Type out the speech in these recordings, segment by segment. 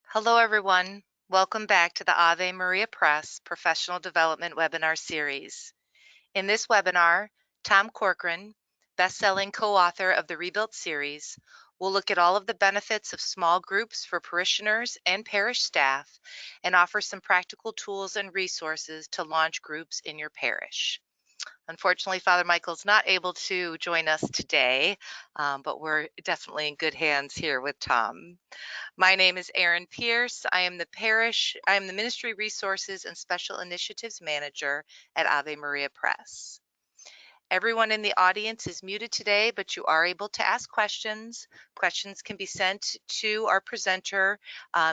Hello, everyone. Welcome back to the Ave Maria Press Professional Development Webinar Series. In this webinar, Tom Corcoran, best-selling co-author of the Rebuilt series, will look at all of the benefits of small groups for parishioners and parish staff and offer some practical tools and resources to launch groups in your parish. Unfortunately, Father Michael's not able to join us today, but we're definitely in good hands here with Tom. My name is Erin Pierce. I am the Ministry Resources and Special Initiatives Manager at Ave Maria Press. Everyone in the audience is muted today, but you are able to ask questions. Questions can be sent to our presenter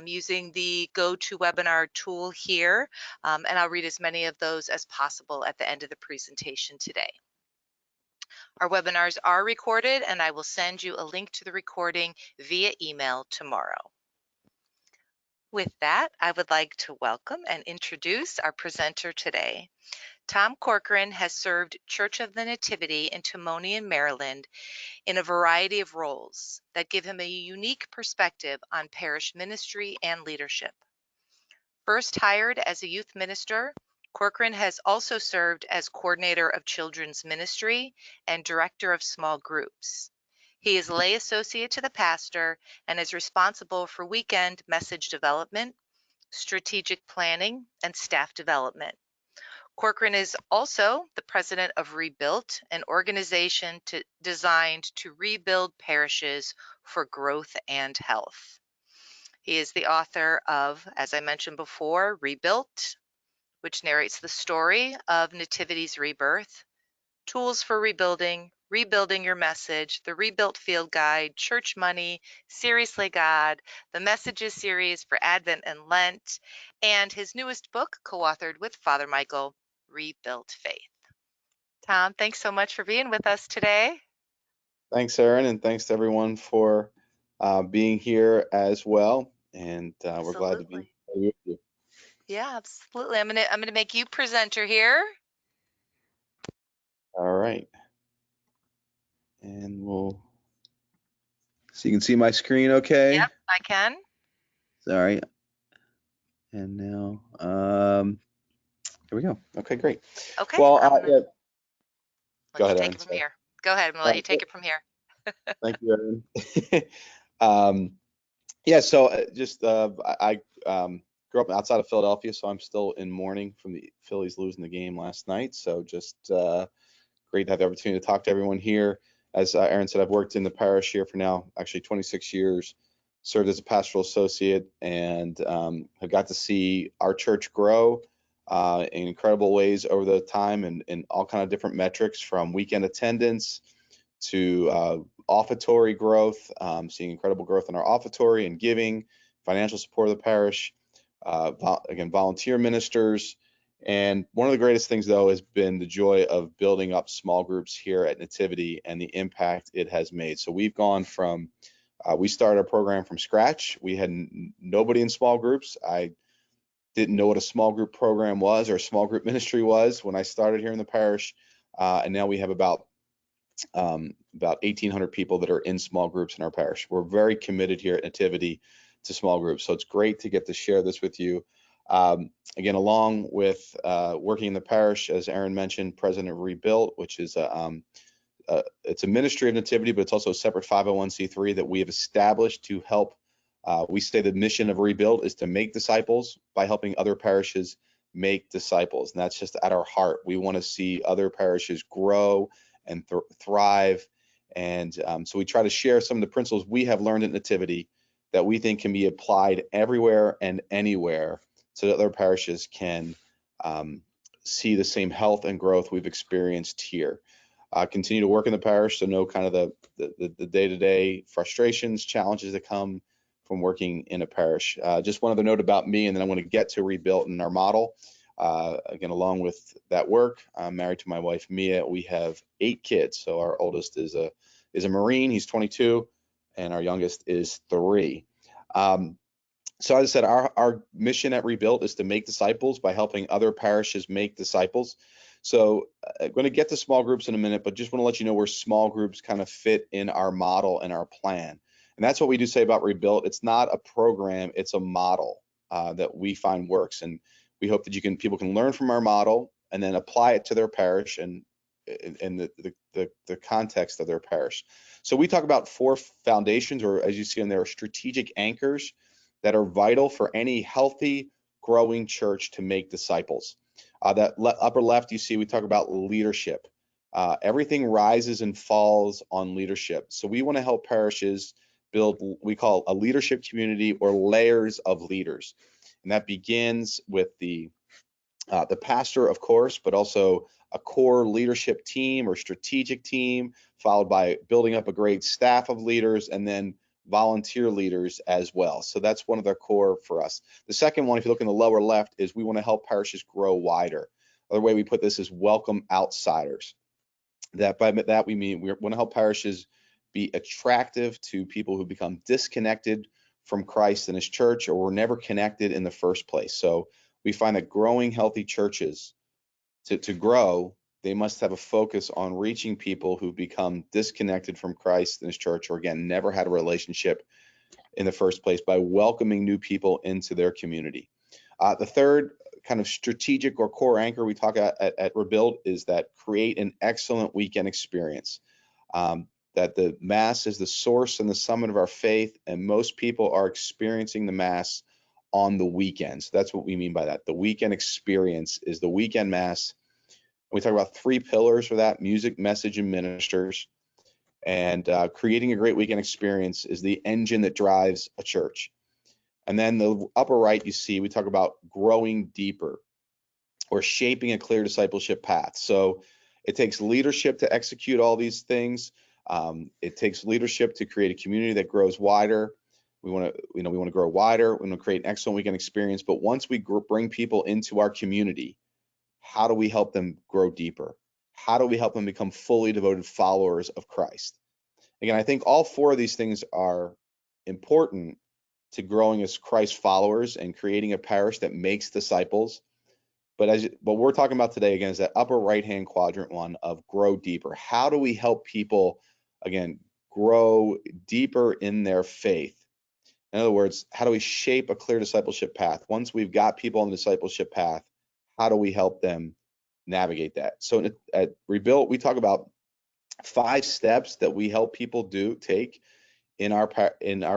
using the GoToWebinar tool here, and I'll read as many of those as possible at the end of the presentation today. Our webinars are recorded, and I will send you a link to the recording via email tomorrow. With that, I would like to welcome and introduce our presenter today. Tom Corcoran has served Church of the Nativity in Timonian, Maryland in a variety of roles that give him a unique perspective on parish ministry and leadership. First hired as a youth minister, Corcoran has also served as coordinator of children's ministry and director of small groups. He is lay associate to the pastor and is responsible for weekend message development, strategic planning, and staff development. Corcoran is also the president of Rebuilt, an organization designed to rebuild parishes for growth and health. He is the author of, as I mentioned before, Rebuilt, which narrates the story of Nativity's rebirth, Tools for Rebuilding, Rebuilding Your Message, the Rebuilt Field Guide, Church Money, Seriously God, the Messages series for Advent and Lent, and his newest book, co-authored with Father Michael, Rebuilt Faith. Tom, thanks so much for being with us today. Thanks, Erin, and thanks to everyone for being here as well. And we're glad to be with you. Yeah, absolutely. I'm gonna make you presenter here. All right. And so you can see my screen okay? Yep, I can. Sorry. And now, here we go. Okay, great. Okay, Well, yeah. Go Let you ahead, take Erin. it from here. Go ahead, I'm gonna let you take it from here. Thank you, Erin. Yeah, so I grew up outside of Philadelphia, so I'm still in mourning from the Phillies losing the game last night. So just great to have the opportunity to talk to everyone here. As Erin said, I've worked in the parish here for now actually 26 years, served as a pastoral associate, and have got to see our church grow in incredible ways over the time and all kind of different metrics, from weekend attendance to offertory growth, seeing incredible growth in our offertory and giving, financial support of the parish, again, volunteer ministers. And one of the greatest things, though, has been the joy of building up small groups here at Nativity and the impact it has made. So we've gone from, we started our program from scratch. We had nobody in small groups. I didn't know what a small group program was or a small group ministry was when I started here in the parish. And now we have about 1,800 people that are in small groups in our parish. We're very committed here at Nativity to small groups. So it's great to get to share this with you. Again, along with working in the parish, as Erin mentioned, president of Rebuilt, which is it's a ministry of Nativity, but it's also a separate 501c3 that we have established to help. We say the mission of Rebuilt is to make disciples by helping other parishes make disciples. And that's just at our heart. We want to see other parishes grow and thrive. And so we try to share some of the principles we have learned at Nativity that we think can be applied everywhere and anywhere so that other parishes can see the same health and growth we've experienced here. Continue to work in the parish, so know kind of the day-to-day frustrations, challenges that come from working in a parish. Just one other note about me, and then I'm going to get to Rebuilt and our model. Again, along with that work, I'm married to my wife, Mia. We have 8 kids. So our oldest is a Marine, he's 22, and our youngest is 3. So as I said, our mission at Rebuilt is to make disciples by helping other parishes make disciples. So I'm going to get to small groups in a minute, but just want to let you know where small groups kind of fit in our model and our plan. And that's what we do say about Rebuilt. It's not a program, it's a model that we find works. And we hope that people can learn from our model and then apply it to their parish and in the context of their parish. So we talk about 4 foundations, or as you see in there, strategic anchors that are vital for any healthy, growing church to make disciples. Upper left, you see, we talk about leadership. Everything rises and falls on leadership. So we want to help parishes build, we call a leadership community, or layers of leaders. And that begins with the pastor, of course, but also a core leadership team or strategic team, followed by building up a great staff of leaders, and then volunteer leaders as well. So that's one of the core for us. The second one, if you look in the lower left, is we want to help parishes grow wider. Other way we put this is welcome outsiders. That by that we mean we want to help parishes be attractive to people who become disconnected from Christ and his church, or were never connected in the first place. So we find that growing healthy churches, to grow, they must have a focus on reaching people who become disconnected from Christ and his church, or again, never had a relationship in the first place, by welcoming new people into their community. The third kind of strategic or core anchor we talk at Rebuild is that create an excellent weekend experience. That the Mass is the source and the summit of our faith, and most people are experiencing the Mass on the weekends. That's what we mean by that. The weekend experience is the weekend Mass. We talk about 3 pillars for that: music, message, and ministers. And creating a great weekend experience is the engine that drives a church. And then the upper right, you see, we talk about growing deeper, or shaping a clear discipleship path. So it takes leadership to execute all these things. It takes leadership to create a community that grows wider. We want to grow wider. We want to create an excellent weekend experience. But once we bring people into our community, how do we help them grow deeper? How do we help them become fully devoted followers of Christ? Again, I think all 4 of these things are important to growing as Christ followers and creating a parish that makes disciples. But what we're talking about today, again, is that upper right-hand quadrant one of grow deeper. How do we help people, again, grow deeper in their faith? In other words, how do we shape a clear discipleship path? Once we've got people on the discipleship path, how do we help them navigate that? So at Rebuilt, we talk about 5 steps that we help people take in our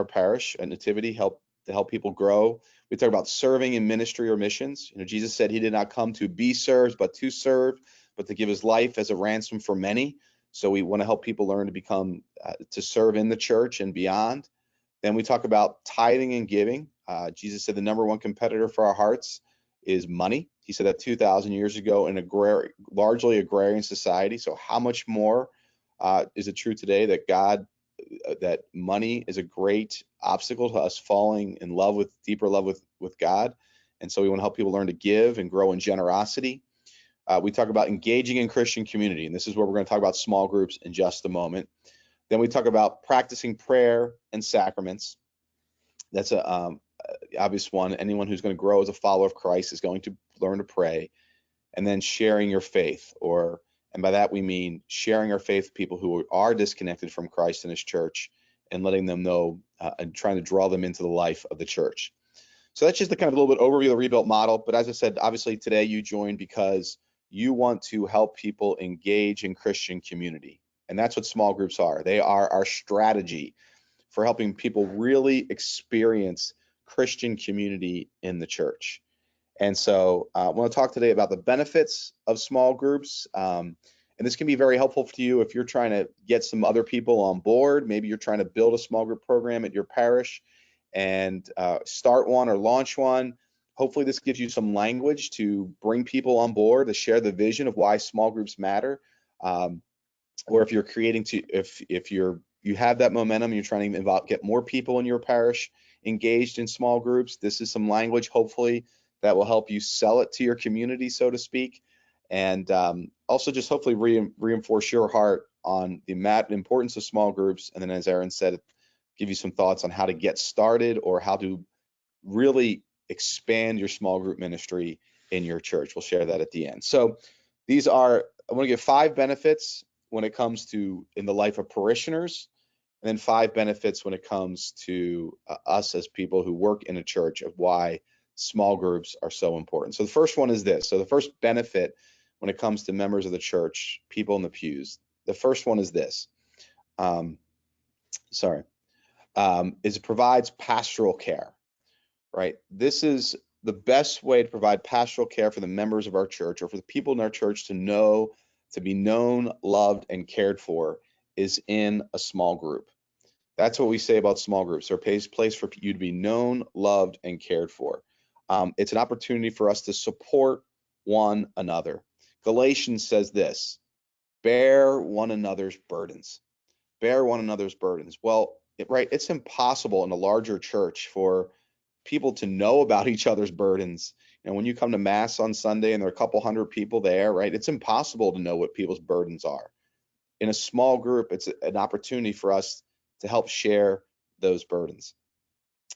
parish and nativity, to help people grow. We talk about serving in ministry or missions. Jesus said he did not come to be served, but to serve, but to give his life as a ransom for many. So we want to help people learn to become to serve in the church and beyond. Then we talk about tithing and giving. Jesus said the number one competitor for our hearts is money. He said that 2,000 years ago in a largely agrarian society. So how much more is it true today that money is a great obstacle to us falling in love with deeper love with God? And so we want to help people learn to give and grow in generosity. We talk about engaging in Christian community, and this is where we're going to talk about small groups in just a moment. Then we talk about practicing prayer and sacraments. That's a obvious one. Anyone who's going to grow as a follower of Christ is going to learn to pray. And then sharing your faith, and by that we mean sharing our faith with people who are disconnected from Christ and his church, and letting them know and trying to draw them into the life of the church. So that's just the kind of a little bit overview of the Rebuilt model. But as I said, obviously today you joined because you want to help people engage in Christian community. And that's what small groups are. They are our strategy for helping people really experience Christian community in the church. And so I want to talk today about the benefits of small groups. And this can be very helpful to you if you're trying to get some other people on board. Maybe you're trying to build a small group program at your parish and start one or launch one. Hopefully this gives you some language to bring people on board, to share the vision of why small groups matter. Or if you're if you have that momentum, you're trying to get more people in your parish engaged in small groups, this is some language hopefully that will help you sell it to your community, so to speak, and also just hopefully reinforce your heart on the importance of small groups. And then, as Aaron said, give you some thoughts on how to get started or how to really expand your small group ministry in your church. We'll share that at the end. So I want to give 5 benefits when it comes to in the life of parishioners And then 5 benefits when it comes to us as people who work in a church of why small groups are so important. So the first one is this. So the first benefit when it comes to members of the church, people in the pews, the first one is this. Um, sorry, is it provides pastoral care, right? This is the best way to provide pastoral care for the members of our church or for the people in our church to know, to be known, loved, and cared for is in a small group. That's what we say about small groups. They're a place for you to be known, loved, and cared for. It's an opportunity for us to support one another. Galatians says this, bear one another's burdens. Bear one another's burdens. Well, right, it's impossible in a larger church for people to know about each other's burdens. And when you come to mass on Sunday and there are a couple hundred people there, right, it's impossible to know what people's burdens are. In a small group, it's an opportunity for us to help share those burdens.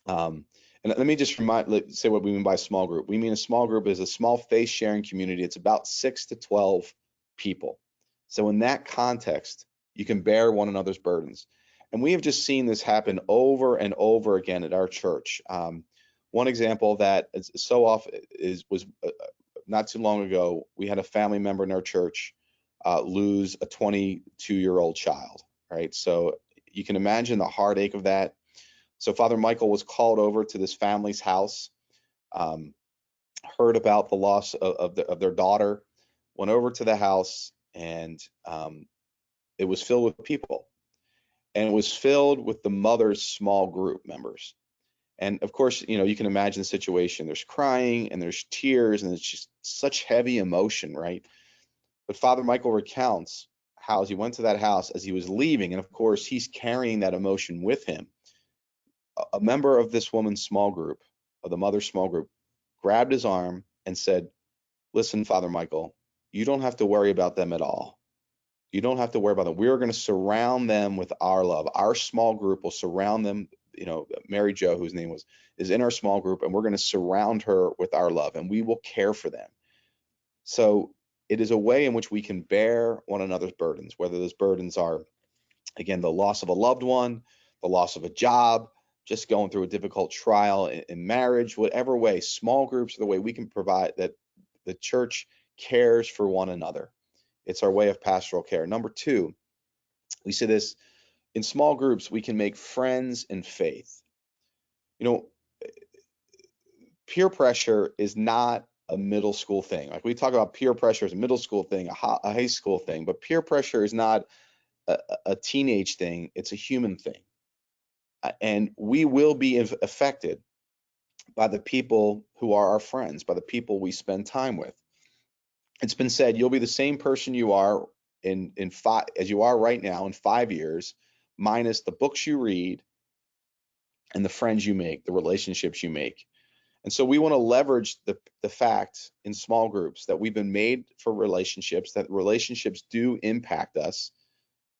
Um, and let me just say what we mean by small group. We mean a small group is a small faith sharing community. It's about 6 to 12 people. So in that context, you can bear one another's burdens. And we have just seen this happen over and over again at our church. One example that is so often was not too long ago. We had a family member in our church lose a 22-year-old child. Right, so you can imagine the heartache of that. So Father Michael was called over to this family's house, um, heard about the loss of their daughter, went over to the house, and it was filled with people. And it was filled with the mother's small group members. And of course, you can imagine the situation. There's crying and there's tears and it's just such heavy emotion, right? But Father Michael recounts how as he went to that house, as he was leaving, and of course, he's carrying that emotion with him. A member of this woman's small group, of the mother's small group, grabbed his arm and said, listen, Father Michael, you don't have to worry about them at all. You don't have to worry about them. We're going to surround them with our love. Our small group will surround them. Mary Jo, whose name is in our small group, and we're going to surround her with our love, and we will care for them. So it is a way in which we can bear one another's burdens, whether those burdens are, again, the loss of a loved one, the loss of a job, just going through a difficult trial in marriage, whatever way. Small groups are the way we can provide that the church cares for one another. It's our way of pastoral care. Number two, we say this, in small groups, we can make friends in faith. You know, peer pressure is not a middle school thing. Like we talk about peer pressure as a middle school thing, a high school thing, but peer pressure is not a teenage thing. It's a human thing. And we will be affected by the people who are our friends, by the people we spend time with. It's been said you'll be the same person you are in five as you are right now in 5 years, minus the books you read and the friends you make, the relationships you make. And so we want to leverage the fact in small groups that we've been made for relationships, that relationships do impact us,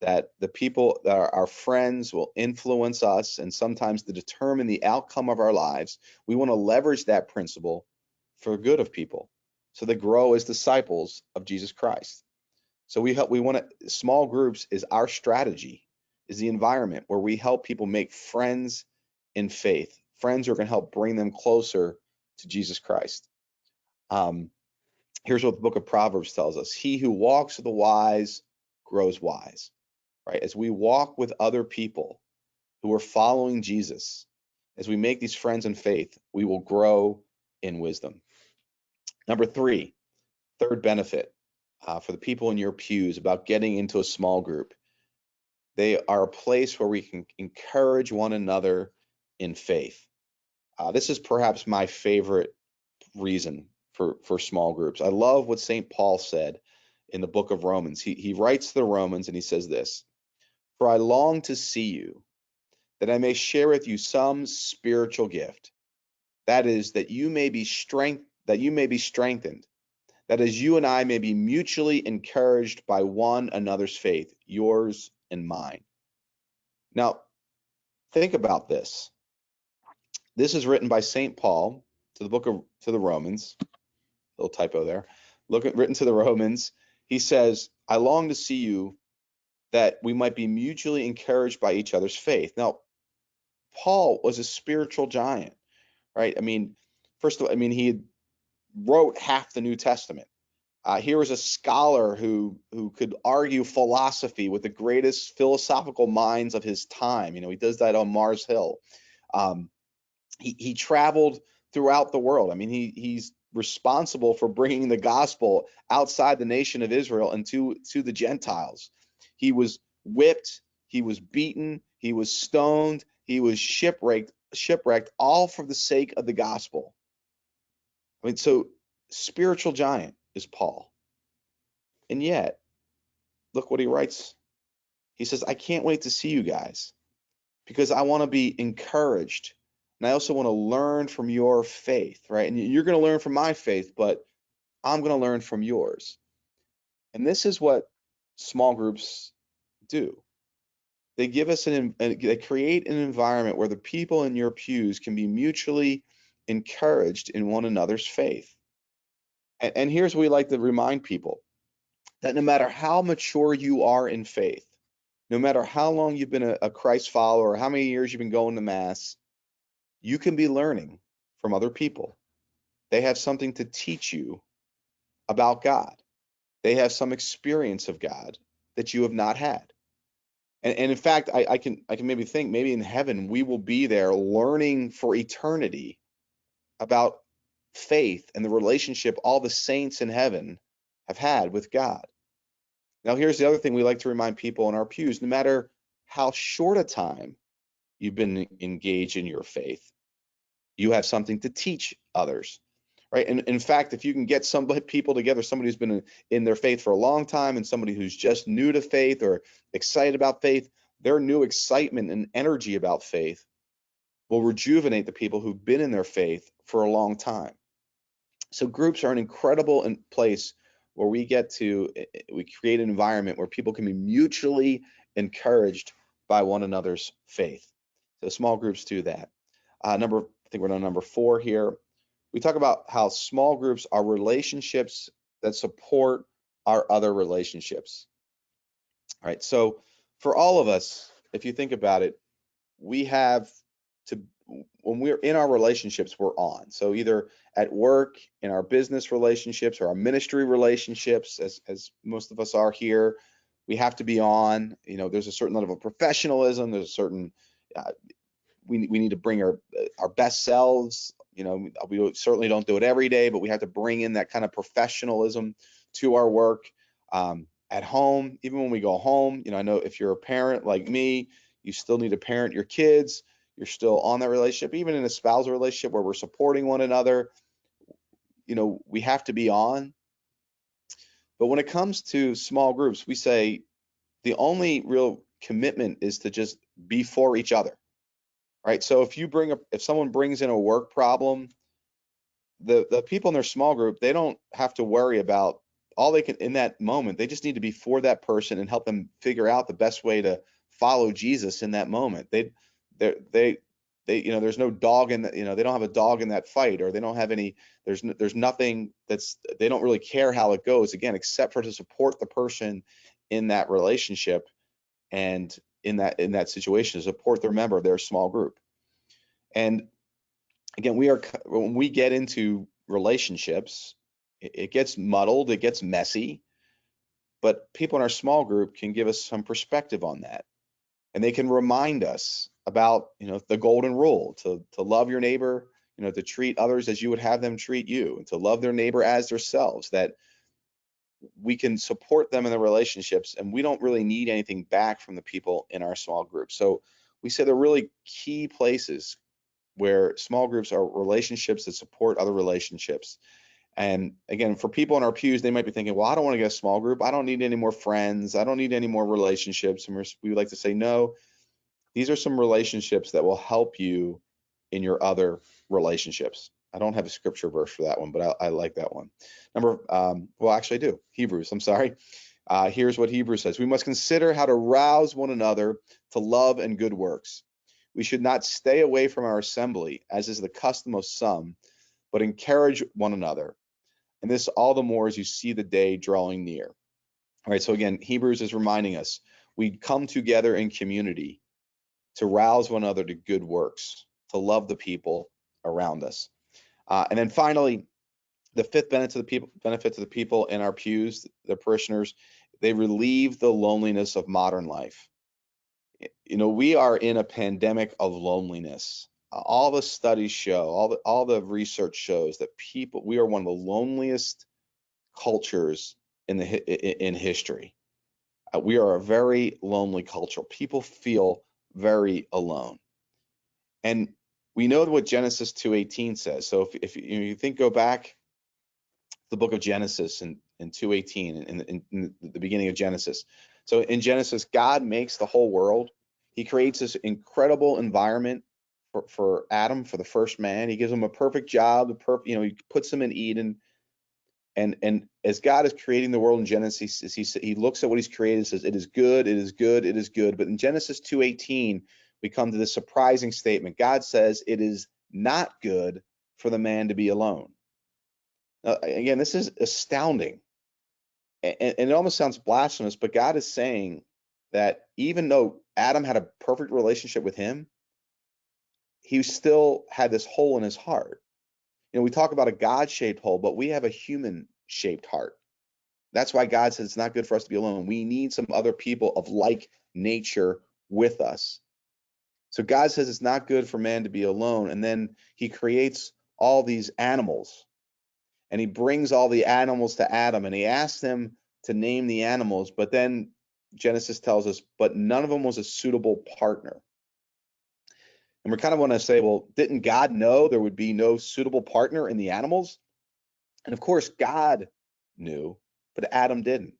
that the people that are our friends will influence us and sometimes to determine the outcome of our lives. We want to leverage that principle for the good of people so they grow as disciples of Jesus Christ. So we want to, small groups is our strategy, is the environment where we help people make friends in faith, friends who are going to help bring them closer to Jesus Christ. Um, Here's what the book of Proverbs tells us. He who walks with the wise grows wise, right? As we walk with other people who are following Jesus, as we make these friends in faith, we will grow in wisdom. Number three, third benefit for the people in your pews about getting into a small group. They are a place where we can encourage one another in faith. This is perhaps my favorite reason for small groups. I love what St. Paul said in the book of Romans. He writes to the Romans and he says this, for I long to see you, that I may share with you some spiritual gift. That is, that you may be strengthened, that as you and I may be mutually encouraged by one another's faith, yours and mine. Now, think about this. This is written by St. Paul to the Romans. Little typo there. Written to the Romans. He says, I long to see you that we might be mutually encouraged by each other's faith. Now, Paul was a spiritual giant, right? I mean, first of all, I mean, he wrote half the New Testament. Here was a scholar who could argue philosophy with the greatest philosophical minds of his time. He does that on Mars Hill. Um, he traveled throughout the world. I mean, he's responsible for bringing the gospel outside the nation of Israel and to the Gentiles. He was whipped, he was beaten, he was stoned, he was shipwrecked, all for the sake of the gospel. I mean, so spiritual giant is Paul. And yet, look what he writes. He says, I can't wait to see you guys because I want to be encouraged. And I also want to learn from your faith, right? And you're going to learn from my faith, but I'm going to learn from yours. And this is what small groups do. They give us they create an environment where the people in your pews can be mutually encouraged in one another's faith. And here's what we like to remind people that no matter how mature you are in faith, no matter how long you've been a Christ follower or how many years you've been going to Mass, you can be learning from other people. They have something to teach you about God. They have some experience of God that you have not had. And in fact, I can maybe think maybe in heaven we will be there learning for eternity about faith and the relationship all the saints in heaven have had with God. Now, here's the other thing we like to remind people in our pews: no matter how short a time you've been engaged in your faith, you have something to teach others, right? And in fact, if you can get people together, somebody who's been in their faith for a long time and somebody who's just new to faith or excited about faith, their new excitement and energy about faith will rejuvenate the people who've been in their faith for a long time. So groups are an incredible place where we create an environment where people can be mutually encouraged by one another's faith. So small groups do that. I think we're on number 4 here. We talk about how small groups are relationships that support our other relationships. All right. So for all of us, if you think about it, we have to, when we're in our relationships, we're on. So either at work, in our business relationships, or our ministry relationships, as most of us are here, we have to be on. There's a certain level of professionalism. There's a certain we need to bring our best selves. We certainly don't do it every day, but we have to bring in that kind of professionalism to our work. At home, even when we go home, I know if you're a parent like me, you still need to parent your kids. You're still on that relationship, even in a spousal relationship where we're supporting one another. We have to be on. But when it comes to small groups, we say the only real commitment is to just be for each other. Right. So if someone brings in a work problem, the people in their small group, they don't have to worry about all they can in that moment. They just need to be for that person and help them figure out the best way to follow Jesus in that moment. There's no dog in that, they don't have a dog in that fight, or they don't have any, there's nothing they don't really care how it goes, again, except for to support the person in that relationship and in that situation, to support their member of their small group. And again, when we get into relationships, it gets muddled, it gets messy, but people in our small group can give us some perspective on that. And they can remind us about, the golden rule to love your neighbor, to treat others as you would have them treat you, and to love their neighbor as themselves, that we can support them in the relationships and we don't really need anything back from the people in our small group. So we say they're really key places where small groups are relationships that support other relationships. And again, for people in our pews, they might be thinking, well, I don't want to get a small group. I don't need any more friends. I don't need any more relationships. And we would like to say, no, these are some relationships that will help you in your other relationships. I don't have a scripture verse for that one, but I like that one. Actually I do. Hebrews, I'm sorry. Here's what Hebrews says. We must consider how to rouse one another to love and good works. We should not stay away from our assembly, as is the custom of some, but encourage one another. And this all the more as you see the day drawing near. All right, so again, Hebrews is reminding us We come together in community to rouse one another to good works, to love the people around us. And then finally, the fifth benefit to the people in our pews, the parishioners, they relieve the loneliness of modern life. We are in a pandemic of loneliness. All the studies show, all the research shows that we are one of the loneliest cultures in history. We are a very lonely culture. People feel very alone. And we know what Genesis 2:18 says. So if you think, go back the book of Genesis in 2:18 in the beginning of Genesis. So in Genesis, God makes the whole world. He creates this incredible environment for Adam, for the first man. He gives him a perfect job, he puts him in Eden. And as God is creating the world in Genesis, he looks at what he's created and says, it is good, it is good, it is good. But in Genesis 2:18, we come to this surprising statement. God says it is not good for the man to be alone. Now, again, this is astounding. And it almost sounds blasphemous, but God is saying that even though Adam had a perfect relationship with him, he still had this hole in his heart. We talk about a God-shaped hole, but we have a human-shaped heart. That's why God says it's not good for us to be alone. We need some other people of like nature with us. So God says it's not good for man to be alone. And then he creates all these animals, and he brings all the animals to Adam, and he asks him to name the animals. But then Genesis tells us, but none of them was a suitable partner. And we kind of want to say, well, didn't God know there would be no suitable partner in the animals? And of course, God knew, but Adam didn't.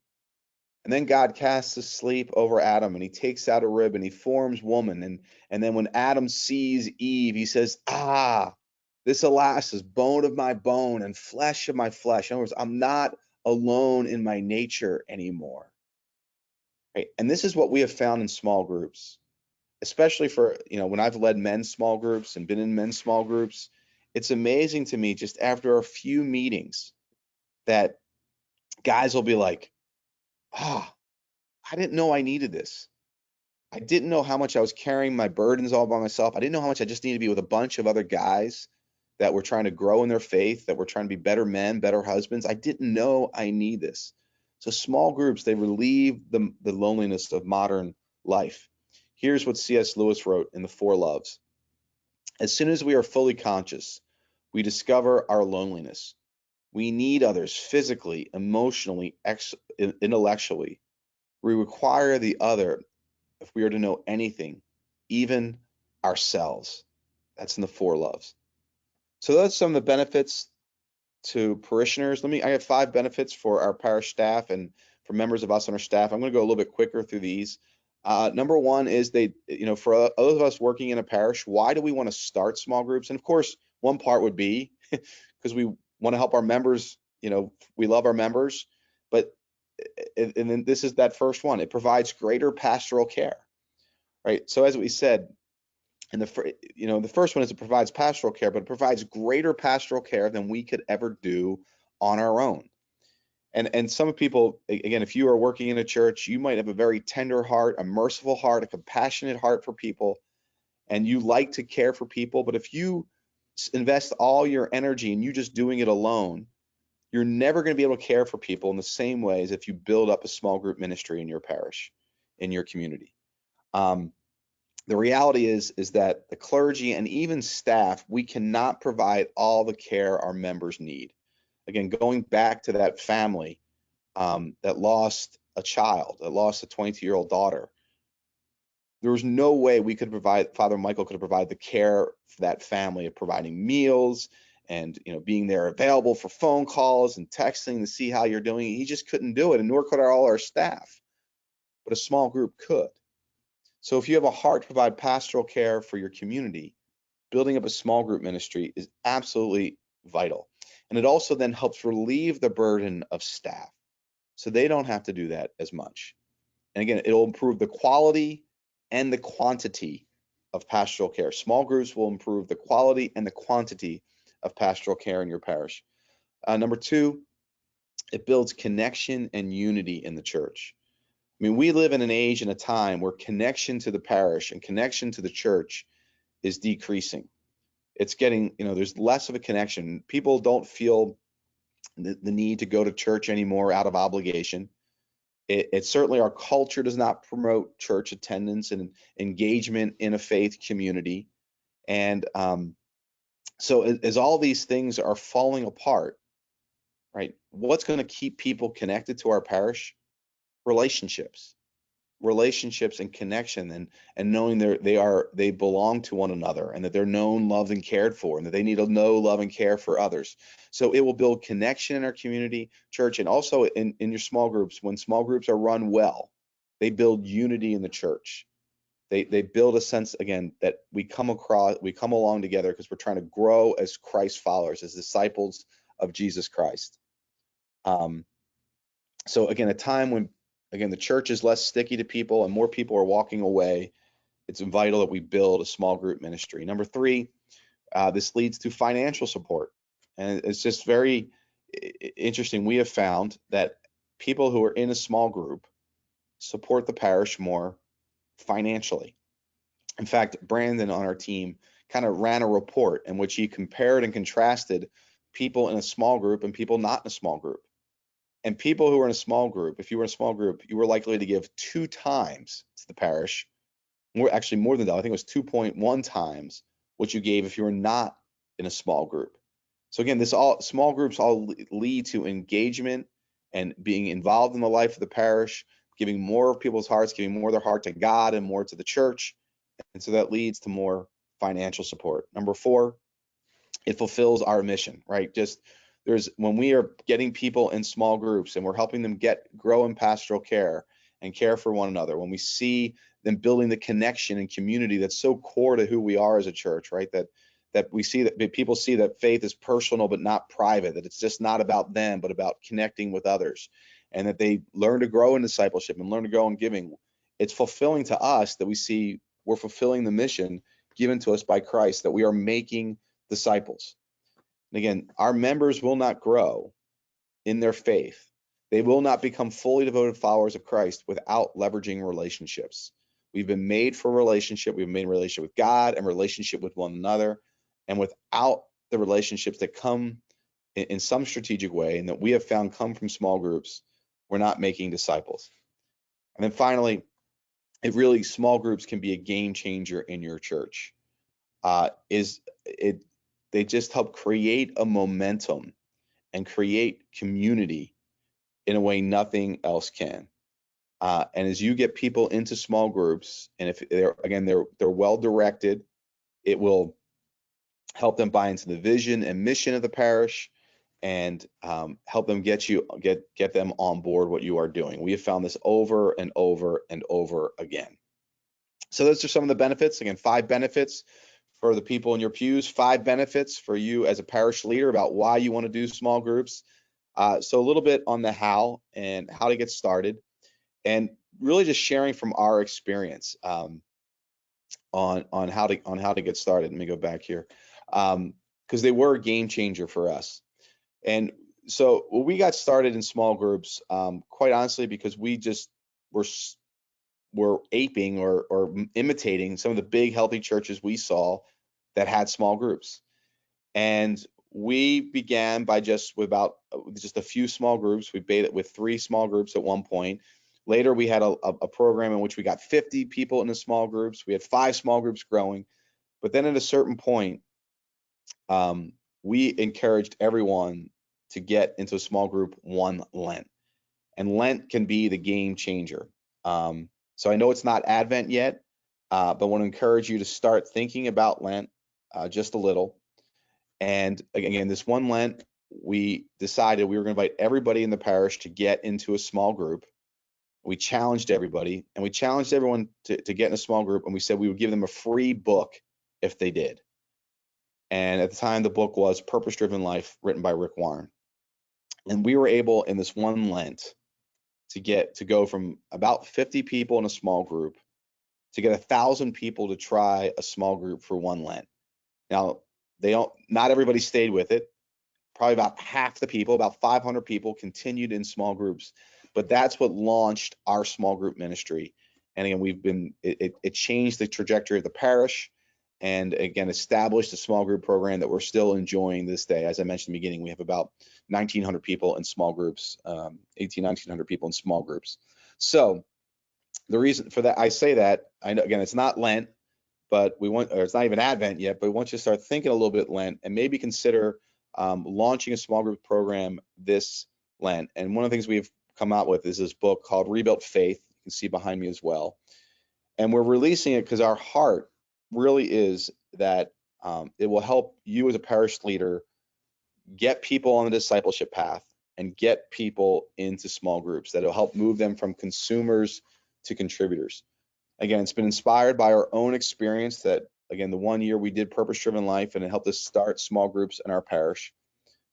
And then God casts his sleep over Adam, and he takes out a rib and he forms woman. And then when Adam sees Eve, he says, ah, this alas is bone of my bone and flesh of my flesh. In other words, I'm not alone in my nature anymore. Right? And this is what we have found in small groups, especially for, when I've led men's small groups and been in men's small groups. It's amazing to me just after a few meetings that guys will be like, ah, I didn't know I needed this. I didn't know how much I was carrying my burdens all by myself. I didn't know how much I just needed to be with a bunch of other guys that were trying to grow in their faith, that were trying to be better men, better husbands. I didn't know I need this. So small groups, they relieve the loneliness of modern life. Here's what C.S. Lewis wrote in The Four Loves. As soon as we are fully conscious, we discover our loneliness. We need others physically, emotionally, intellectually. We require the other if we are to know anything, even ourselves. That's in The Four Loves. So that's some of the benefits to parishioners. I have 5 benefits for our parish staff and for members of us on our staff. I'm going to go a little bit quicker through these. Number one is for those of us working in a parish, why do we want to start small groups? And of course, one part would be because we want to help our members. We love our members, but and then this is that first one. It provides greater pastoral care. Right. So as we said, and the first one is it provides pastoral care, but it provides greater pastoral care than we could ever do on our own. And some people, again, if you are working in a church, you might have a very tender heart, a merciful heart, a compassionate heart for people, and you like to care for people. But if you invest all your energy and you just doing it alone, you're never going to be able to care for people in the same way as if you build up a small group ministry in your parish, in your community. The reality is that the clergy and even staff, we cannot provide all the care our members need. Again, going back to that family that lost a child, that lost a 22-year-old daughter, there was no way Father Michael could have provided the care for that family of providing meals and being there available for phone calls and texting to see how you're doing. He just couldn't do it, and nor could all our staff. But a small group could. So if you have a heart to provide pastoral care for your community, building up a small group ministry is absolutely vital. And it also then helps relieve the burden of staff so they don't have to do that as much. And again, it'll improve the quality and the quantity of pastoral care. Small groups will improve the quality and the quantity of pastoral care in your parish. Number 2, it builds connection and unity in the church. I mean, we live in an age and a time where connection to the parish and connection to the church is decreasing. It's getting, there's less of a connection. People don't feel the need to go to church anymore out of obligation. It certainly, our culture does not promote church attendance and engagement in a faith community. And so as all these things are falling apart, right, what's going to keep people connected to our parish? Relationships. Relationships and connection, and knowing they belong to one another, and that they're known, loved, and cared for, and that they need to know, love, and care for others. So it will build connection in our community church, and also in your small groups. When small groups are run well, they build unity in the church. They build a sense, again, that we come along together because we're trying to grow as Christ followers, as disciples of Jesus Christ. So again, a time when, again, the church is less sticky to people and more people are walking away, it's vital that we build a small group ministry. Number three, this leads to financial support. And it's just very interesting. We have found that people who are in a small group support the parish more financially. In fact, Brandon on our team kind of ran a report in which he compared and contrasted people in a small group and people not in a small group. And people who are in a small group, if you were in a small group, you were likely to give 2 times to the parish, actually more than that. I think it was 2.1 times what you gave if you were not in a small group. So again, small groups all lead to engagement and being involved in the life of the parish, giving more of people's hearts, giving more of their heart to God and more to the church. And so that leads to more financial support. Number four, it fulfills our mission, right? Just when we are getting people in small groups and we're helping them grow in pastoral care and care for one another, when we see them building the connection and community that's so core to who we are as a church, right? That we see that people see that faith is personal but not private, that it's just not about them but about connecting with others, and that they learn to grow in discipleship and learn to grow in giving. It's fulfilling to us that we see we're fulfilling the mission given to us by Christ, that we are making disciples. And again, our members will not grow in their faith. They will not become fully devoted followers of Christ without leveraging relationships. We've been made for relationship. We've been made in relationship with God and relationship with one another. And without the relationships that come in some strategic way and that we have found come from small groups, we're not making disciples. And then finally, small groups can be a game changer in your church. They just help create a momentum and create community in a way nothing else can. And as you get people into small groups, and if they're well directed, it will help them buy into the vision and mission of the parish, and help them get them on board what you are doing. We have found this over and over and over again. So those are some of the benefits. Again, 5 benefits for the people in your pews, 5 benefits for you as a parish leader about why you want to do small groups. So a little bit on the how and how to get started, and really just sharing from our experience on how to get started. Let me go back here, because they were a game changer for us. And so we got started in small groups, quite honestly, because we just were aping or imitating some of the big healthy churches we saw that had small groups. And we began by just a few small groups. We made it with 3 small groups at one point. Later, we had a program in which we got 50 people in the small groups. We had 5 small groups growing. But then at a certain point, we encouraged everyone to get into a small group one Lent. And Lent can be the game changer. So I know it's not Advent yet, but I want to encourage you to start thinking about Lent just a little. And again, this one Lent, we decided we were going to invite everybody in the parish to get into a small group. We challenged everybody, and we challenged everyone to get in a small group, and we said we would give them a free book if they did. And at the time, the book was Purpose Driven Life, written by Rick Warren. And we were able in this one Lent to go from about 50 people in a small group to get 1,000 people to try a small group for one Lent. Now, not everybody stayed with it. Probably about half the people, about 500 people, continued in small groups. But that's what launched our small group ministry. And again, it changed the trajectory of the parish, and again, established a small group program that we're still enjoying this day. As I mentioned in the beginning, we have about 1,900 people in small groups, 1,900 people in small groups. So the reason for that, I say that, I know, again, it's not Lent, but or it's not even Advent yet, but we want you to start thinking a little bit Lent and maybe consider launching a small group program this Lent. And one of the things we've come out with is this book called Rebuilt Faith. You can see behind me as well. And we're releasing it because our heart really is that it will help you as a parish leader get people on the discipleship path and get people into small groups that will help move them from consumers to contributors. Again, it's been inspired by our own experience that, again, the 1 year we did Purpose Driven Life, and it helped us start small groups in our parish.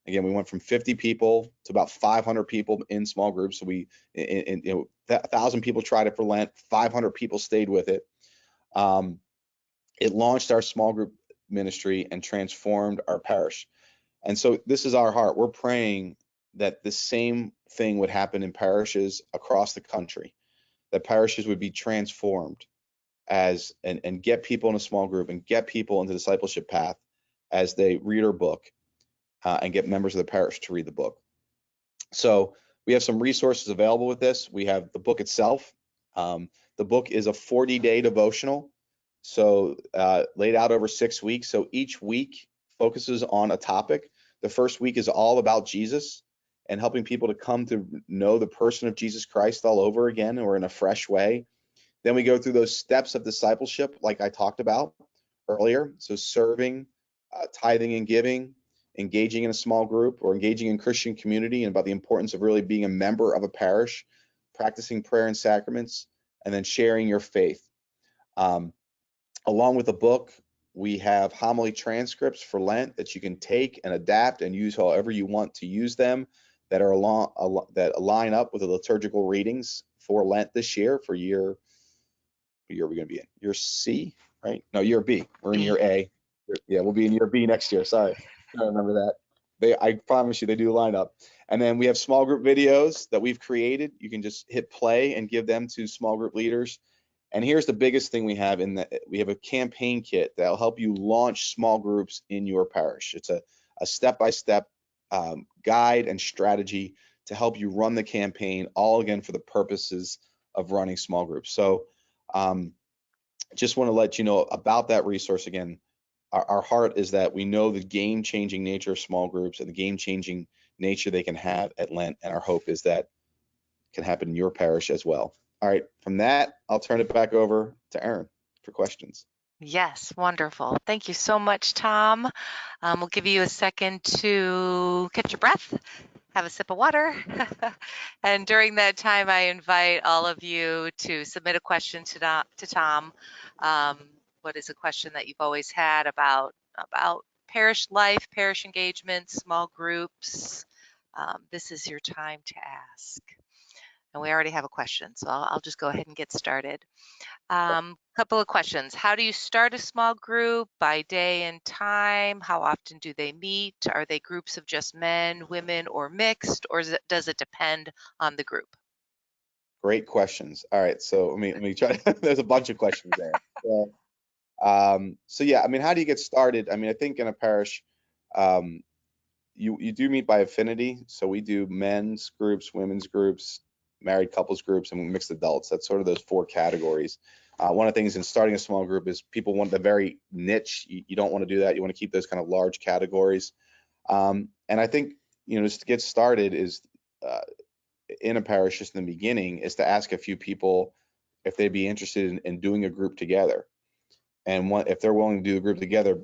Again, we went from 50 people to about 500 people in small groups. So we, 1,000 people tried it for Lent, 500 people stayed with it. It launched our small group ministry and transformed our parish. And so this is our heart. We're praying that the same thing would happen in parishes across the country, that parishes would be transformed and get people in a small group and get people into the discipleship path as they read our book, and get members of the parish to read the book. So we have some resources available with this. We have the book itself. The book is a 40-day devotional, so laid out over 6 weeks. So each week focuses on a topic. The first week is all about Jesus and helping people to come to know the person of Jesus Christ all over again, or in a fresh way. Then we go through those steps of discipleship, like I talked about earlier. So serving, tithing and giving, engaging in a small group or engaging in Christian community, and about the importance of really being a member of a parish, practicing prayer and sacraments, and then sharing your faith. Along with the book, we have homily transcripts for Lent that you can take and adapt and use however you want to use them, that line up with the liturgical readings for Lent this year, for what year are we going to be in? Year C, right? No, year B. We're in year A. Yeah, we'll be in year B next year. Sorry, I remember that. I promise you, they do line up. And then we have small group videos that we've created. You can just hit play and give them to small group leaders. And here's the biggest thing we have we have a campaign kit that'll help you launch small groups in your parish. It's a step-by-step guide and strategy to help you run the campaign, all again for the purposes of running small groups. So just want to let you know about that resource again. Our heart is that we know the game-changing nature of small groups and the game-changing nature they can have at Lent, and our hope is that can happen in your parish as well. All right, from that, I'll turn it back over to Erin for questions. Yes, wonderful. Thank you so much, Tom. We'll give you a second to catch your breath, have a sip of water. And during that time, I invite all of you to submit a question to Tom. What is a question that you've always had about parish life, parish engagement, small groups? This is your time to ask. And we already have a question, so I'll just go ahead and get started. Couple of questions. How do you start a small group? By day and time? How often do they meet? Are they groups of just men, women, or mixed? Or does it depend on the group? Great questions. All right, so let me try. There's a bunch of questions there. So yeah, I mean, how do you get started? I mean, I think in a parish, you do meet by affinity. So we do men's groups, women's groups, married couples groups, and mixed adults. That's sort of those four categories. One of the things in starting a small group is people want the very niche. You don't want to do that. You want to keep those kind of large categories. And I think, just to get started is in a parish, just in the beginning, is to ask a few people if they'd be interested in doing a group together. And if they're willing to do a group together,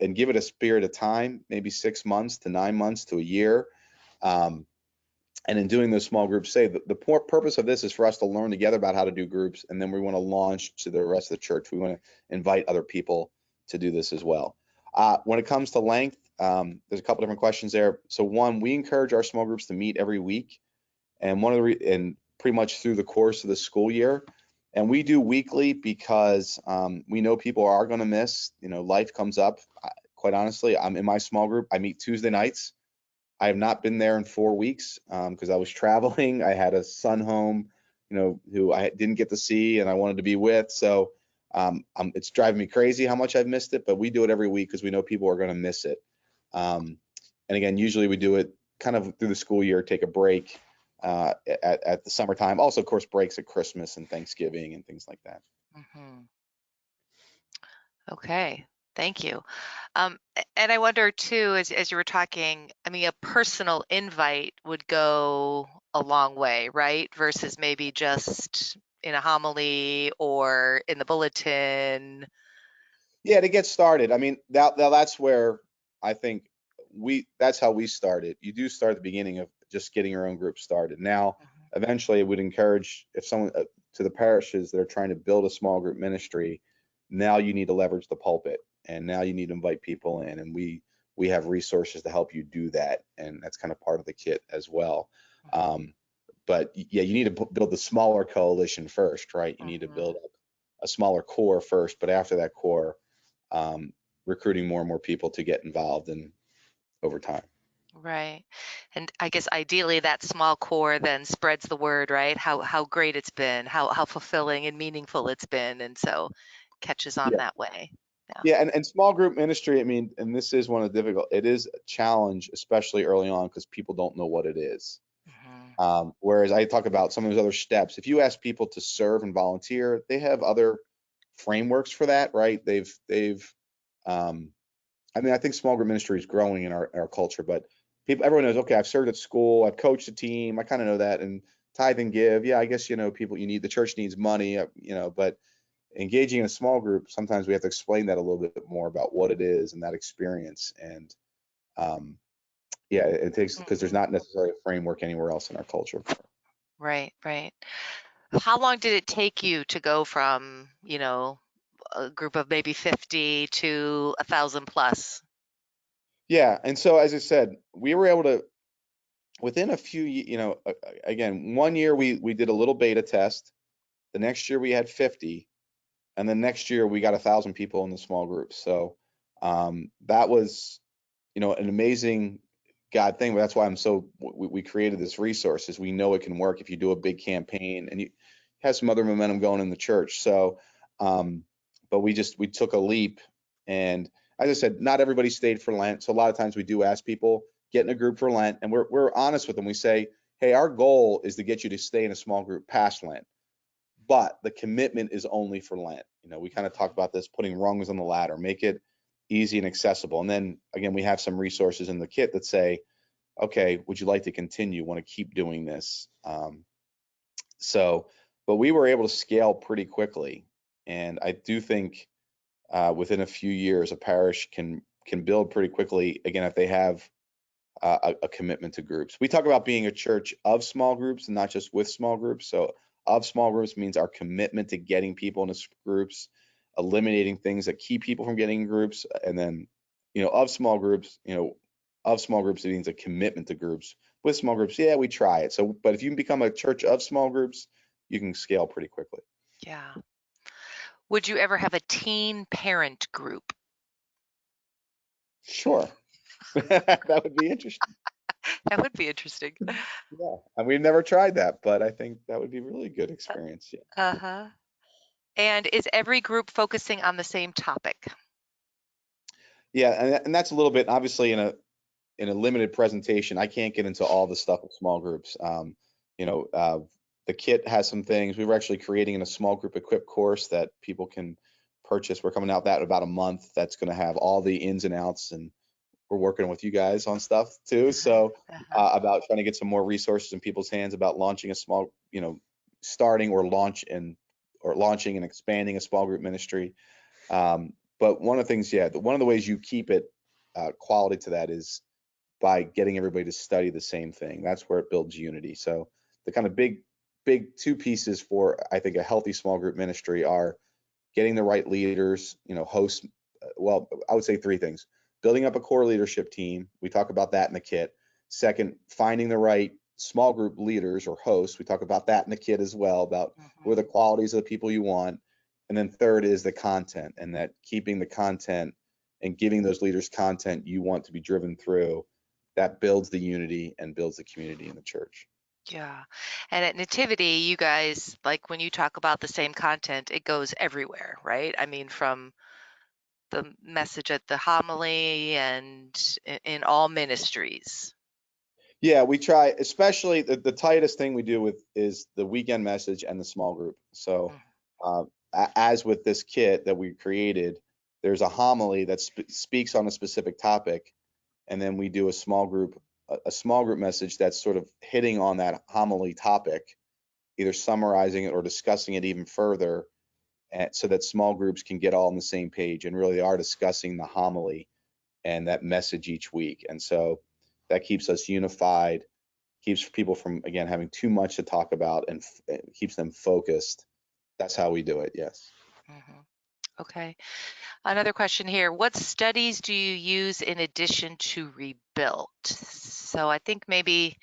and give it a period of time, maybe 6 months to 9 months to a year. And in doing those small groups, the purpose of this is for us to learn together about how to do groups, and then we want to launch to the rest of the church. We want to invite other people to do this as well. When it comes to length, there's a couple different questions there. So one, we encourage our small groups to meet every week, and and pretty much through the course of the school year. And we do weekly because we know people are going to miss. Life comes up. Quite honestly, I'm in my small group. I meet Tuesday nights. I have not been there in 4 weeks because I was traveling. I had a son home, who I didn't get to see and I wanted to be with. So it's driving me crazy how much I've missed it, but we do it every week because we know people are going to miss it. Um, and again, usually we do it kind of through the school year, take a break at the summertime. Also, of course, breaks at Christmas and Thanksgiving and things like that. Hmm. Okay, thank you. And I wonder too, as you were talking, I mean, a personal invite would go a long way, right? Versus maybe just in a homily or in the bulletin. Yeah, to get started. I mean, that's where I think that's how we started. You do start at the beginning of just getting your own group started. Now, Mhm, eventually, it would encourage if someone to the parishes that are trying to build a small group ministry. Now you need to leverage the pulpit, and now you need to invite people in, and we have resources to help you do that, and that's kind of part of the kit as well. Um, but yeah, you need to build the smaller coalition first, right? You need to build mhm. up a smaller core first, but after that core, um, recruiting more and more people to get involved in over time. Right. And I guess ideally that small core then spreads the word, right? How great it's been, how fulfilling and meaningful it's been, and so catches on Yeah. that way. Yeah. Yeah, and small group ministry, I mean, and this is one of the difficult, it is a challenge, especially early on, because people don't know what it is. Hmm. Whereas I talk about some of those other steps. If you ask people to serve and volunteer, they have other frameworks for that, right? Um, I mean, I think small group ministry is growing in our culture, but everyone knows, okay, I've served at school, I've coached a team, I kind of know that. And tithe and give, yeah, I guess, people, the church needs money, but engaging in a small group, sometimes we have to explain that a little bit more about what it is and that experience. And um, yeah, it takes, because there's Hmm. not necessarily a framework anywhere else in our culture. Right, right. How long did it take you to go from, a group of maybe 50 to 1,000 plus? Yeah. And so, as I said, we were able to, within a few, again, 1 year we did a little beta test. The next year we had 50. And then next year we got 1,000 people in the small groups. So that was, an amazing God thing. But that's why we created this resource, is we know it can work if you do a big campaign and you have some other momentum going in the church. So, um, but we took a leap, and as I said, not everybody stayed for Lent. So a lot of times we do ask people get in a group for Lent, and we're honest with them. We say, hey, our goal is to get you to stay in a small group past Lent, but the commitment is only for Lent. We kind of talk about this, putting rungs on the ladder, make it easy and accessible. And then again, we have some resources in the kit that say, okay, would you like to continue? Want to keep doing this? So, but we were able to scale pretty quickly, and I do think within a few years, a parish can build pretty quickly. Again, if they have a commitment to groups. We talk about being a church of small groups and not just with small groups. So of small groups means our commitment to getting people into groups, eliminating things that keep people from getting in groups, and then of small groups, it means a commitment to groups. With small groups, yeah, we try it. So, but if you can become a church of small groups, you can scale pretty quickly. Yeah. Would you ever have a teen parent group? Sure. That would be interesting. That would be interesting. Yeah. And we've never tried that, but I think that would be a really good experience. Yeah. Uh-huh. And is every group focusing on the same topic? Yeah, and that's a little bit obviously in a limited presentation. I can't get into all the stuff with small groups. You know, the kit has some things. We were actually creating in a small group equip course that people can purchase. We're coming out that in about a month. That's going to have all the ins and outs, and we're working with you guys on stuff too. Uh-huh. So Uh-huh. about trying to get some more resources in people's hands about launching a small, starting or launching and expanding a small group ministry. But one of the things, yeah, one of the ways you keep it quality to that is by getting everybody to study the same thing. That's where it builds unity. So the kind of big two pieces for, I think, a healthy small group ministry are getting the right leaders, hosts. Well, I would say three things: building up a core leadership team. We talk about that in the kit. Second, finding the right small group leaders or hosts. We talk about that in the kit as well, about what are the Mhm. qualities of the people you want. And then third is the content, and that keeping the content and giving those leaders content you want to be driven through. that builds the unity and builds the community in the church. Yeah. And at Nativity, you guys, like when you talk about the same content, it goes everywhere, right? I mean, from the message at the homily and in all ministries. Yeah, we try, especially the tightest thing we do with is the weekend message and the small group. So, Mm, uh, as with this kit that we created, there's a homily that speaks on a specific topic, and then we do a small group message that's sort of hitting on that homily topic, either summarizing it or discussing it even further, so that small groups can get all on the same page and really are discussing the homily and that message each week. And so that keeps us unified, keeps people from, again, having too much to talk about, and keeps them focused. That's how we do it. Yes. mhm. Okay. Another question here. What studies do you use in addition to Rebuilt? So I think maybe,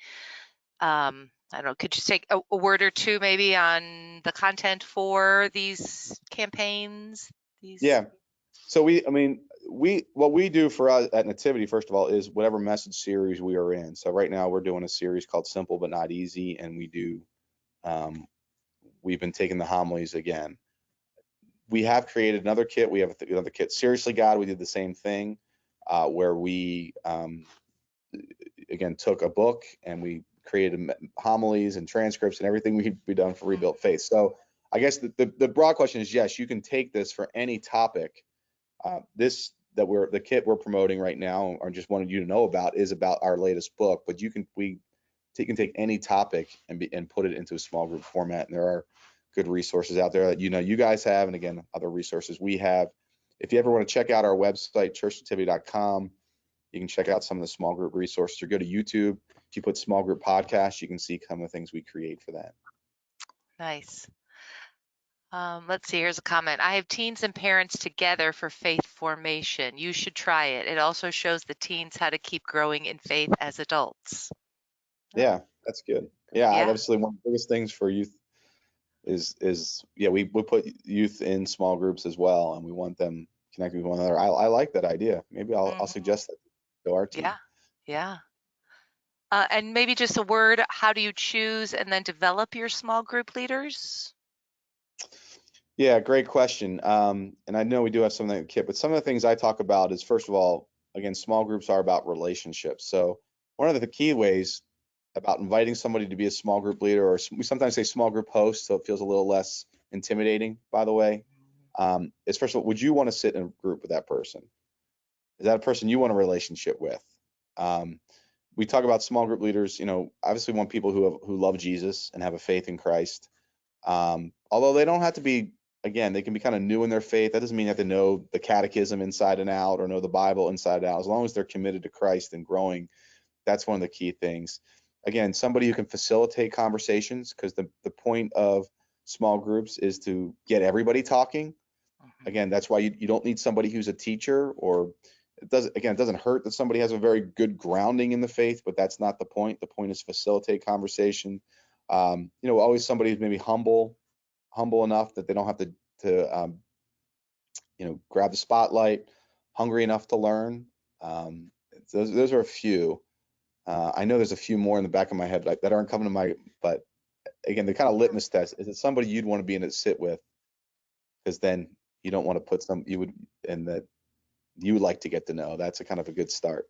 I don't know, could you take a word or two maybe on the content for these campaigns? These. Yeah. So I mean, what we do for us at Nativity, first of all, is whatever message series we are in. So right now we're doing a series called Simple But Not Easy, and um, we've been taking the homilies again. We have created another kit. We have another kit, Seriously God. We did the same thing, where we again took a book and we created homilies and transcripts and everything we done for Rebuilt Faith. So I guess the broad question is, yes, you can take this for any topic. This that we're the kit we're promoting right now, or just wanted you to know about, is about our latest book. But you can take any topic and put it into a small group format, and there are good resources out there that you guys have, and again, other resources we have. If you ever want to check out our website, churchnativity.com, you can check out some of the small group resources, or go to YouTube. If you put small group podcast, you can see some of the things we create for that. Nice. Let's see, here's a comment. I have teens and parents together for faith formation. You should try it. It also shows the teens how to keep growing in faith as adults. Oh, Yeah, that's good. Yeah, yeah. obviously one of the biggest things for youth is yeah, we put youth in small groups as well, and we want them connecting with one another. I like that idea. Maybe I'll Hmm. suggest that to our Yeah. team. Yeah. And maybe just a word, how do you choose and then develop your small group leaders? Yeah, great question. And I know we do have something like Kit, but some of the things I talk about is, first of all, again, small groups are about relationships. So one of the key ways about inviting somebody to be a small group leader, or we sometimes say small group host, so it feels a little less intimidating, by the way, is, first of all, would you want to sit in a group with that person? Is that a person you want a relationship with? Um, we talk about small group leaders, obviously we want people who love Jesus and have a faith in Christ. Although they don't have to be, again, they can be kind of new in their faith. That doesn't mean you have to know the catechism inside and out or know the Bible inside and out. As long as they're committed to Christ and growing, that's one of the key things. Again, somebody who can facilitate conversations, because the point of small groups is to get everybody talking. Hmm. Again, that's why you don't need somebody who's a teacher, or it doesn't hurt that somebody has a very good grounding in the faith, but that's not the point. The point is facilitate conversation. Always somebody who's maybe humble enough that they don't have to grab the spotlight, hungry enough to learn. Um, those are a few. I know there's a few more in the back of my head that aren't coming to my, but again, the kind of litmus test is it somebody you'd want to be in it sit with, because then you don't want to put some you would and that you would like to get to know. That's a kind of a good start.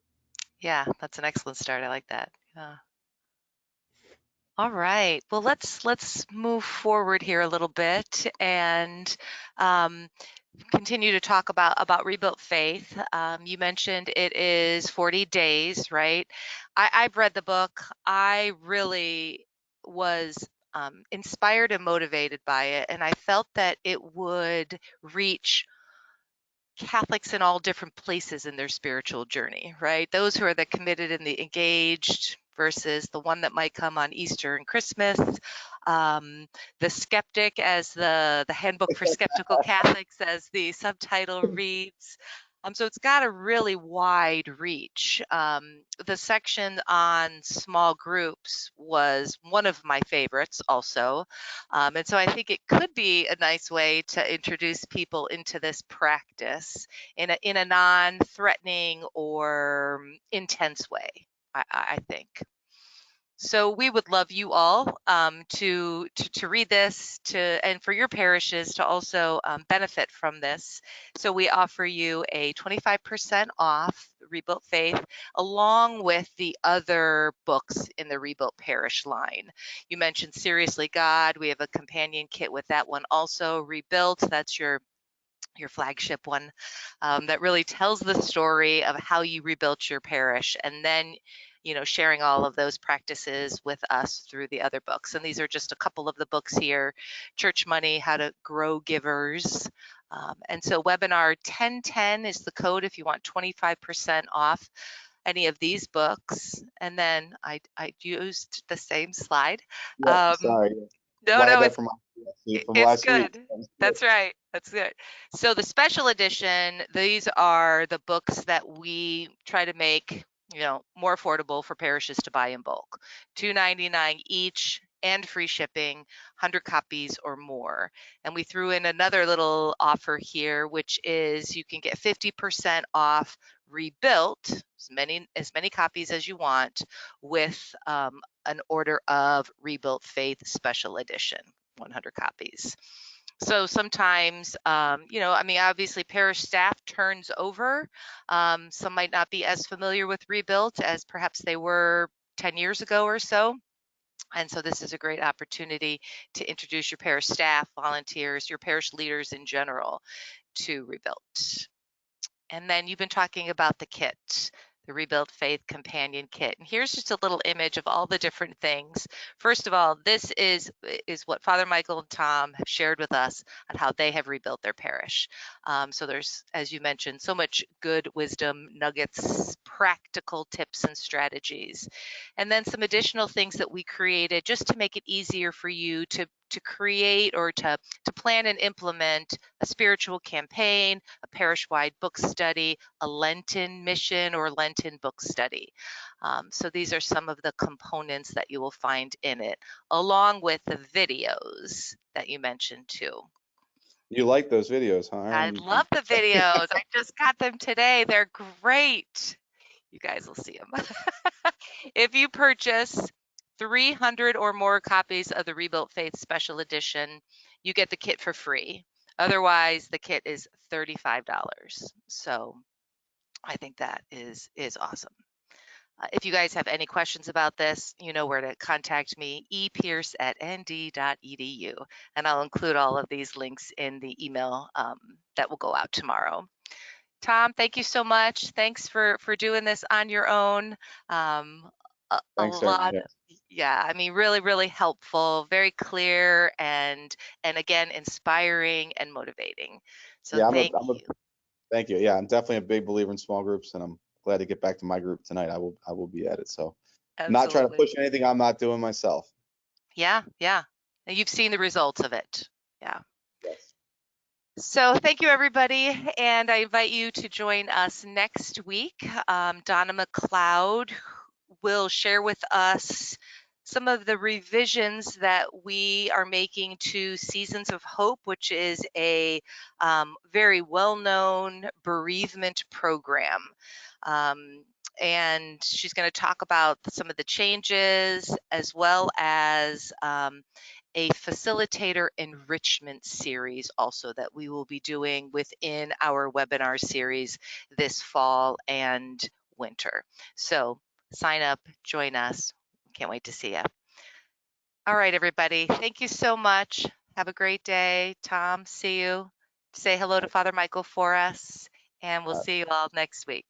Yeah, that's an excellent start. I like that. Yeah. All right. Well, let's move forward here a little bit and um, continue to talk about rebuilt faith. You mentioned it is 40 days, right? I've read the book. I really was inspired and motivated by it, and I felt that it would reach Catholics in all different places in their spiritual journey, right? Those who are the committed and the engaged versus the one that might come on Easter and Christmas. Um, the skeptic, as the handbook for skeptical Catholics, as the subtitle reads. So it's got a really wide reach. The section on small groups was one of my favorites also. And so I think it could be a nice way to introduce people into this practice in a non-threatening or intense way, I think. So we would love you all to read this and for your parishes to also benefit from this. So we offer you a 25% off Rebuilt Faith along with the other books in the Rebuilt Parish line. You mentioned Seriously God. We have a companion kit with that one also. Rebuilt, that's your flagship one, that really tells the story of how you rebuilt your parish, and then sharing all of those practices with us through the other books. And these are just a couple of the books here: Church Money, How to Grow Givers. And so webinar 1010 is the code if you want 25% off any of these books. And then I used the same slide. Yep. um, Sorry. no, Well, I had no, that from from it's last week. good. That was good. That's right. That's good. So the special edition, these are the books that we try to make, more affordable for parishes to buy in bulk. $2.99 each and free shipping, 100 copies or more. And we threw in another little offer here, which is you can get 50% off Rebuilt, as many copies as you want, with an order of Rebuilt Faith Special Edition. 100 copies. So sometimes, obviously parish staff turns over. Some might not be as familiar with Rebuilt as perhaps they were 10 years ago or so. And so this is a great opportunity to introduce your parish staff, volunteers, your parish leaders in general to Rebuilt. And then you've been talking about the kit, the Rebuilt Faith Companion Kit. And here's just a little image of all the different things. First of all, this is what Father Michael and Tom have shared with us on how they have rebuilt their parish. So there's, as you mentioned, so much good wisdom, nuggets, practical tips and strategies. And then some additional things that we created just to make it easier for you to create or to plan and implement a spiritual campaign, a parish-wide book study, a Lenten mission or Lenten book study. So these are some of the components that you will find in it, along with the videos that you mentioned too. You like those videos, huh, I Aaron? love the videos. I just got them today. They're great. You guys will see them. If you purchase 300 or more copies of the Rebuilt Faith Special Edition, you get the kit for free. Otherwise, the kit is $35. So I think that is awesome. If you guys have any questions about this, you know where to contact me, epierce@nd.edu. And I'll include all of these links in the email that will go out tomorrow. Tom, thank you so much. Thanks for doing this on your own. A Thanks, Aaron. lot, Yeah. yeah. I mean, really, really helpful, very clear, and again, inspiring and motivating. So Yeah, thank I'm a you. thank you. Yeah, I'm definitely a big believer in small groups, and I'm glad to get back to my group tonight. I will be at it. So, not trying to Absolutely. push anything I'm not doing myself. Yeah, yeah. And you've seen the results of it. Yeah. Yes. So thank you, everybody, and I invite you to join us next week. Donna McLeod will share with us some of the revisions that we are making to Seasons of Hope, which is a very well-known bereavement program. And she's going to talk about some of the changes as well as a facilitator enrichment series also that we will be doing within our webinar series this fall and winter. So sign up, join us. Can't wait to see you. All right, everybody. Thank you so much. Have a great day. Tom, see you. Say hello to Father Michael for us, and we'll Uh, see you all next week.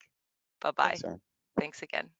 Bye-bye. Thanks, Aaron. Thanks again.